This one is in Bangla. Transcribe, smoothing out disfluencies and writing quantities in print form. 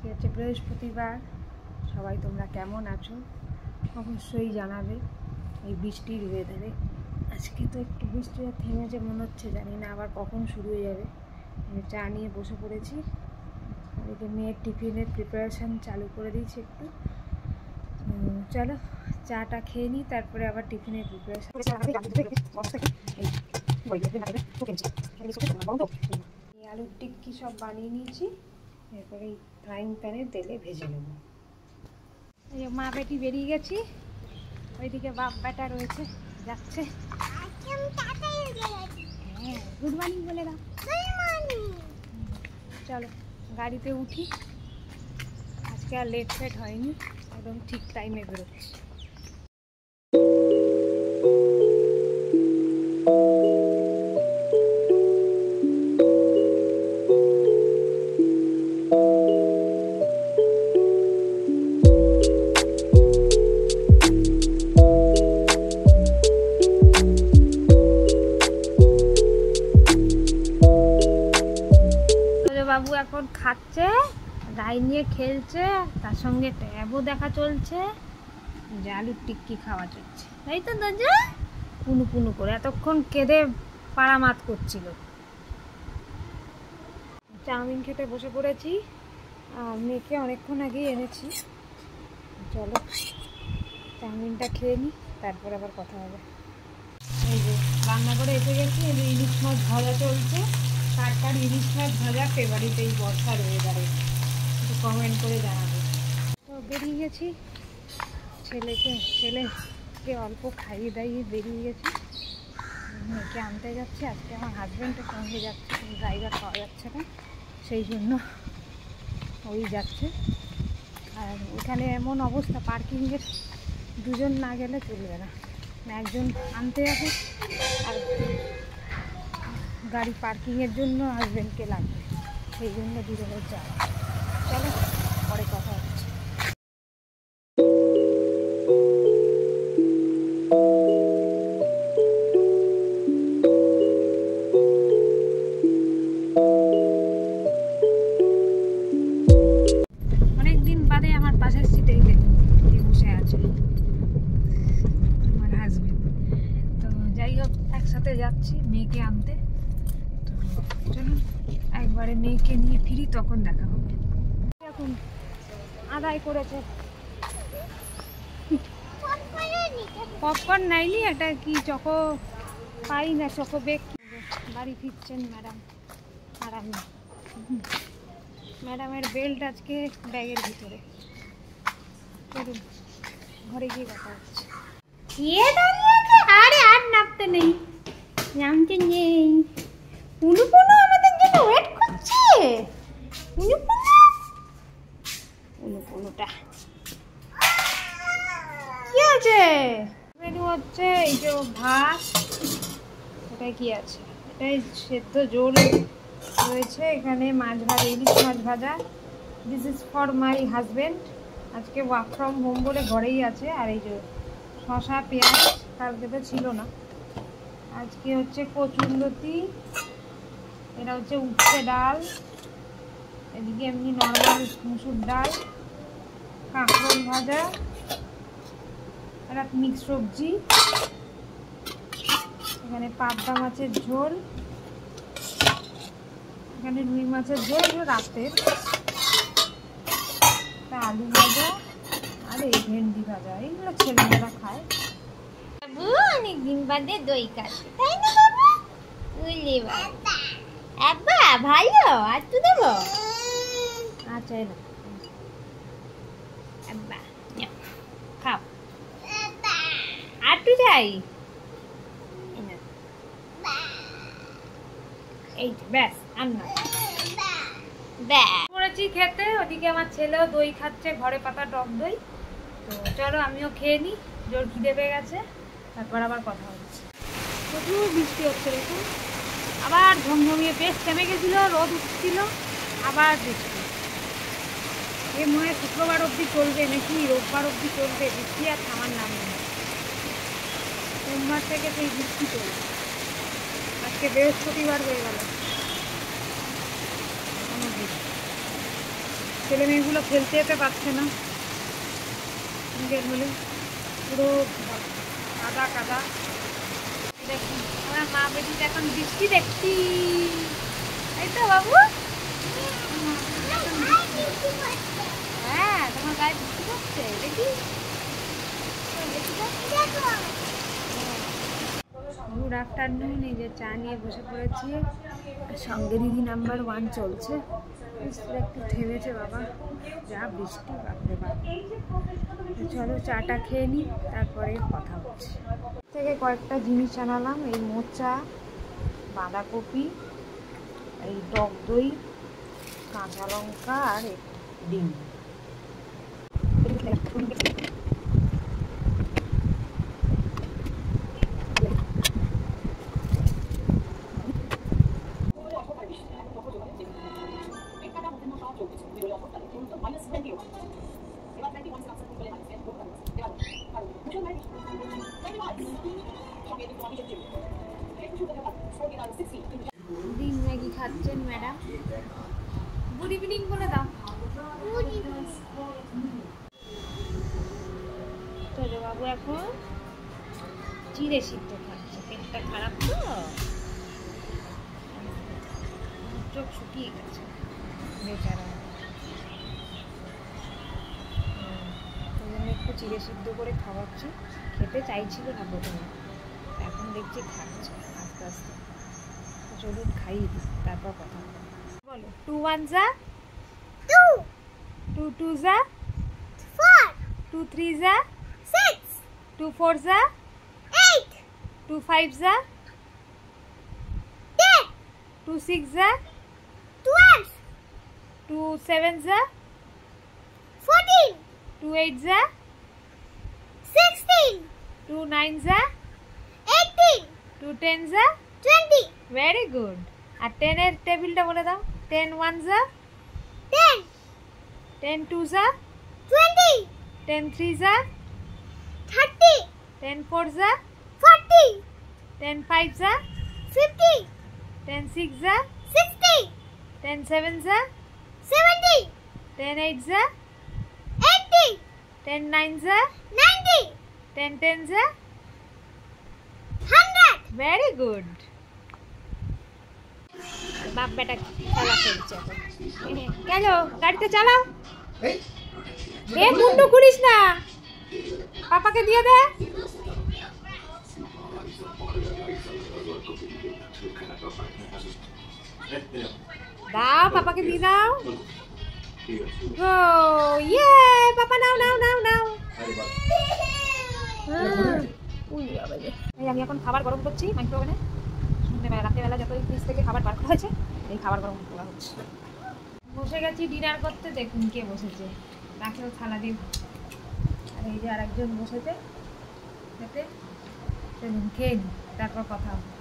আজকে হচ্ছে বৃহস্পতিবার। সবাই তোমরা কেমন আছো অবশ্যই জানাবে এই বৃষ্টির ওয়েদারে। আজকে তো একটু বৃষ্টিটা থেমেছে মনে হচ্ছে, জানি না আবার কখন শুরু হয়ে যাবে। চা নিয়ে বসে পড়েছি, এদিকে মেয়ের টিফিনের প্রিপারেশান চালু করে দিয়েছি একটু। চলো চাটা খেয়ে নিই, তারপরে আবার টিফিনের প্রিপারেশান। আলুর টিক্কি সব বানিয়ে নিয়েছি, এরপরে ফ্রাইং প্যানে তেলে ভেজে নেব। এই মা বেটি বেরিয়ে গেছি, ওইদিকে বাপ বেটা রয়েছে, যাচ্ছে। হ্যাঁ, গুড মর্নিং বলে দাও। চলো গাড়িতে উঠি, আজকে আর লেট ফেট হয়নি, একদম ঠিক টাইমে বেরোচ্ছি। বাবু এখন খাচ্ছে, গাই নিয়ে খেলছে, তার সঙ্গে ট্যাবও দেখা চলছে, যে আলুর টিক্কি খাওয়া চলছে, তাই তো দাদা? পুনু পুনু করে এতক্ষণ কেঁদে পাড়ামাত করছিল। চাউমিন খেতে বসে পড়েছি, আর মেয়েকে অনেকক্ষণ আগেই এনেছি। চলো চাউমিনটা খেয়ে নিই, তারপর আবার কথা হবে। এই যে রান্না করে এসে গেছি, এই যে ইলিশ মাছ ভাজা চলছে। কার কার ইলিশ মাছ ভাজা ফেভারিট এই বর্ষার ওয়েদারে একটু কমেন্ট করে জানাবে। তো বেরিয়ে গেছি, ছেলেকে অল্প খাইয়ে দাইয়ে বেরিয়ে গেছি। মেয়েকে আনতে যাচ্ছি, আজকে আমার হাজব্যান্ডের সঙ্গে যাচ্ছে, ড্রাইভার পাওয়া যাচ্ছে না, সেই জন্য ওই যাচ্ছে। আর এখানে এমন অবস্থা, পার্কিংয়ের দুজন না গেলে চলবে না, একজন আনতে যাবে আর গাড়ি পার্কিংয়ের জন্য হাজব্যান্ডকে লাগবে, সেই জন্য দুজনের যাওয়া। চলো পরে কথা হচ্ছে। অনেকদিন বাদে আমার পাশের সিটেই দেখুন বসে আছে আমার হাজব্যান্ড। তো যাই হোক, একসাথে যাচ্ছি মেয়েকে আনতে। তো চলুন একবারে মেয়েকে নিয়ে ফিরি, তখন দেখা হবে। এখন আদায় করেছে, পপকর্ন নাইনি, একটা কি চকো পাই না, চকো বেক। বাড়ি ফিরছেন ম্যাডাম, আর আমি। ম্যাডামের বেল্ট আজকে ব্যাগের ভিতরে। চলুন ঘরে গিয়ে কথা হচ্ছে। আরে আর নামতে নেই, নামতে নেই। পুনু পুনু আমাদের জন্য ওয়েট করছে। পুনু পুনু, পুনু পুনুটা কি আছে? মেনু হচ্ছে এই যে ভাত, এটাই কি আছে, এটাই সেদ্ধ ঝোল রয়েছে, এখানে মাছ ভাজা, ইলিশ মাছ ভাজা। This is for my husband, আজকে ওয়ার্ক ফ্রম হোম বলে ঘরেই আছে। আর এই যে শসা পেঁয়াজ, কালকে তো ছিল না। আজকে হচ্ছে কচুরলতি, এটা হচ্ছে উচ্ছে ডাল, এদিকে এমনি নর্মাল মুসুর ডাল, কাঁকরোল ভাজা, একটা মিক্স সবজি, এখানে পাবদা মাছের ঝোল, এখানে রুই মাছের ঝোল রাতের, আলু ভাজা, আর এই ভেন্ডি ভাজা। এইগুলো ছেলেমেয়েরা খায়। অনেকদিন বাদে দই খাচ্ছে, তাই না বাবা? বুঝলি বাবা, ভালো। আর তো দেবো, আচ্ছা এলো খাও, আর তুই যাই। এই ব্যাস আর না, করেছি খেতে। ওদিকে আমার ছেলেও দই খাচ্ছে, ঘরে পাতা টক দই। তো চলো আমিও খেয়ে নিই, জোর খিদে পেয়ে গেছে, তারপর আবার কথা হচ্ছে। প্রচুর বৃষ্টি হচ্ছে দেখুন, আবার ঝমঝমিয়ে বেশ থেমে গেছিলো, রোদ উঠছিল, আবার বৃষ্টি। এ মনে হয় শুক্রবার অবধি চলবে নাকি রোববার অবধি চলবে, বৃষ্টি আর থামার নাম নেই। সোমবার থেকে সেই বৃষ্টি চলবে, আজকে বৃহস্পতিবার হয়ে গেল। ছেলে মেয়েগুলো খেলতে যেতে পারছে না, বিকেল হলে পুরো কাদা কাদা। দেখুন আমার মা বেটিটা এখন বৃষ্টি দেখছি, তাই তো বাবু? হ্যাঁ তোমার গায়ে বৃষ্টি পড়ছে, দেখি গুড আফটারনুন। এই যে চা নিয়ে বসে পড়েছি, সঙ্গে দিদি নাম্বার 1 চলছে। একটু থেমেছে বাবা, যা বৃষ্টি বাপরে বাপ। চলো চাটা খেয়ে নিই, তারপরে কথা হচ্ছে। থেকে কয়েকটা জিনিস আনালাম, এই মোচা, বাঁধাকপি, এই টক দই, কাঁচা লঙ্কা আর ডিম। ডিম ম্যাগি খাচ্ছেন ম্যাডাম, গুড ইভিনিং বলে দাও। চলো বাবু এখন চিড়ে সিদ্ধ খাচ্ছে, পেটটা খারাপ তো, চোখ শুকিয়ে গেছে বেচারা, ওই জন্য একটু চিড়ে সিদ্ধ করে খাওয়াচ্ছি। খেতে চাইছিল না প্রথমে, এখন দেখছি খাচ্ছে আস্তে আস্তে। চলুন খাইয়ে দিই, তারপর কথা বলো। 2 1 যা 2, 2 2 যা 4, 2 3 যা 6, 2 4 যা 8, 2 5 যা 10, 2 6 যা 12, 2 7 যা 14, 2 8 যা 16, 2 9 যা 18, 2 10 যা 20। Very good. আর 10 এর টেবিলটা বলে দাও। 10 1 যা 10, 10 2 যা 20, 10 3 যা 30, 10 4 যা 40, 10 5 যা 50, 10 6 যা 60, 10 7 যা 70, 10 8 যা 80, 10 9 যা 90, 10 10 যা 100। Very good. বাপ বেটা খেলা খেলছে কেন? গাড়িতে চালাও। এ মুন্ডু করিস না, পাপাকে দিয়ে দে। দাও পাপাকে দিয়ে দাও। গো ইয়ে, পাপা নাও নাও নাও নাও। এই আমি এখন খাবার গরম করছি মাইক্রোওভেনে। রাত্রেবেলা যত ফ্রিজ থেকে খাবার বার করা হয়েছে, এই খাবার গরম করা হচ্ছে। বসে গেছি ডিনার করতে, দেখুন কে বসেছে, তাকেও থালা দিয়ে। আর এই যে আরেকজন বসেছে খেতে, চলুন খেয়ে নিই, তারপর কথা হবে।